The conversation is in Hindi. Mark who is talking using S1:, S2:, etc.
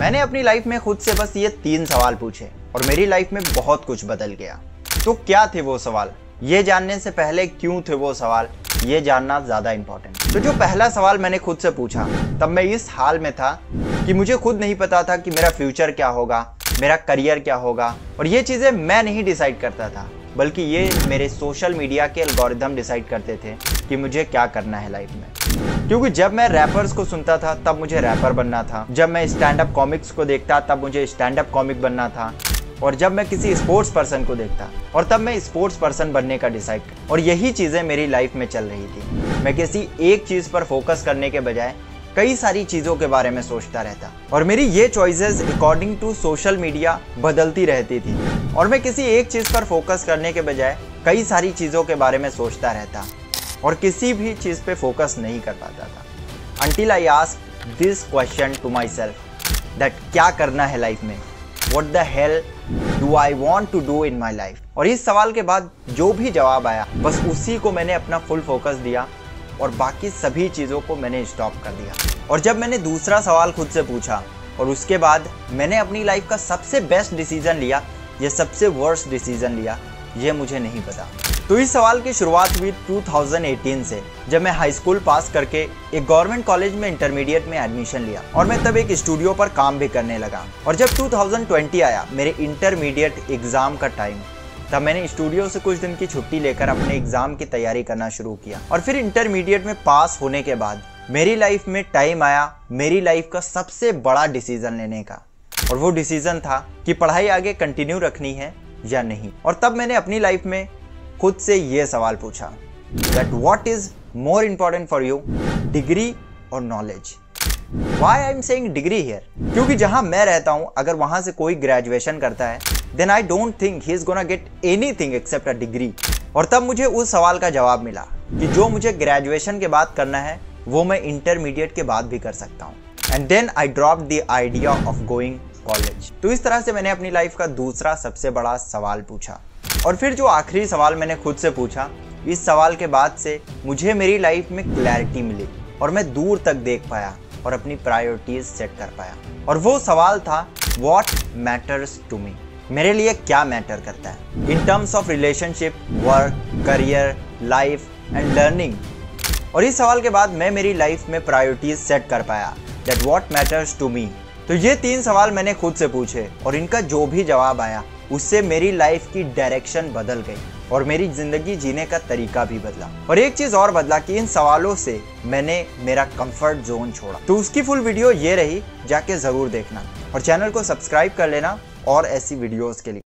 S1: मैंने अपनी लाइफ में खुद से बस ये 3 सवाल पूछे और मेरी लाइफ में बहुत कुछ बदल गया। तो क्या थे वो सवाल? ये जानने से पहले क्यों थे वो सवाल, ये जानना ज़्यादा इंपॉर्टेंट। तो जो पहला सवाल मैंने खुद से पूछा, तब मैं इस हाल में था कि मुझे खुद नहीं पता था कि मेरा फ्यूचर क्या होगा, मेरा करियर क्या होगा, और ये चीज़ें मैं नहीं डिसाइड करता था, बल्कि ये मेरे सोशल मीडिया के एल्गोरिदम डिसाइड करते थे कि मुझे क्या करना है लाइफ में। क्योंकि जब मैं रैपर्स को सुनता था तब मुझे रैपर बनना था, जब मैं स्टैंड अप कॉमिक्स को देखता तब मुझे स्टैंड अप कॉमिक बनना था, और जब मैं किसी स्पोर्ट्स पर्सन को देखता और तब मैं स्पोर्ट्स पर्सन बनने का डिसाइड कर। और यही चीज़ें मेरी लाइफ में चल रही थी। मैं किसी एक चीज़ पर फोकस करने के बजाय कई सारी चीज़ों के बारे में सोचता रहता, और मेरी ये choices according to social media बदलती रहती थी, और मैं किसी एक चीज़ पर फोकस करने के बजाय कई सारी चीज़ों के बारे में सोचता रहता और किसी भी चीज़ पे फोकस नहीं कर पाता था। Until I asked this question to myself that क्या करना है लाइफ में, What the hell do I want to do in my life? और इस सवाल के बाद जो भी जवाब आया बस उसी को मैंने अपना फुल फोकस दिया और बाकी सभी चीज़ों को मैंने स्टॉप कर दिया। और जब मैंने दूसरा सवाल खुद से पूछा और उसके बाद मैंने अपनी लाइफ का सबसे बेस्ट डिसीजन लिया या सबसे वर्स्ट डिसीजन लिया, ये मुझे नहीं पता। तो इस सवाल की शुरुआत हुई 2018 से, जब मैं हाई स्कूल पास करके एक गवर्नमेंट कॉलेज में इंटरमीडिएट में एडमिशन लिया और मैं तब एक स्टूडियो पर काम भी करने लगा। और जब 2020 आया, मेरे इंटरमीडिएट एग्जाम का टाइम, तब मैंने स्टूडियो से कुछ दिन की छुट्टी लेकर अपने एग्जाम की तैयारी करना शुरू किया। और फिर इंटरमीडिएट में पास होने के बाद मेरी लाइफ में टाइम आया मेरी लाइफ का सबसे बड़ा डिसीजन लेने का, और वो डिसीजन था कि पढ़ाई आगे कंटिन्यू रखनी है या नहीं। और तब मैंने अपनी लाइफ में खुद से ये सवाल पूछा that what is more important for you, degree और knowledge. Why I'm saying degree here? क्योंकि जहां मैं रहता हूं अगर वहां से कोई ग्रेजुएशन करता है then I don't think he is gonna get anything except a degree। और तब मुझे उस सवाल का जवाब मिला कि जो मुझे ग्रेजुएशन के बाद करना है वो मैं इंटरमीडिएट के बाद भी कर सकता हूँ। And then I dropped the idea of going college। तो इस तरह से मैंने अपनी लाइफ का दूसरा सबसे बड़ा सवाल पूछा। और फिर जो आखिरी सवाल मैंने खुद से पूछा, इस सवाल के बाद से मुझे मेरी लाइफ में क्लैरिटी मिली और मैं दूर तक देख पाया और अपनी प्रायोरिटीज सेट कर पाया। और वो सवाल था व्हाट मैटर्स टू मी, मेरे लिए क्या मैटर करता है in terms of relationship, work, career, life and learning. और इस सवाल के बाद मैं मेरी लाइफ में प्रायोरिटीज सेट कर पाया that what matters to me. तो ये 3 सवाल मैंने खुद से पूछे और इनका जो भी जवाब आया उससे मेरी लाइफ की डायरेक्शन बदल गई और मेरी जिंदगी जीने का तरीका भी बदला। और एक चीज और बदला कि इन सवालों से मैंने मेरा कंफर्ट जोन छोड़ा। तो उसकी फुल वीडियो ये रही, जाके जरूर देखना और चैनल को सब्सक्राइब कर लेना और ऐसी वीडियोस के लिए।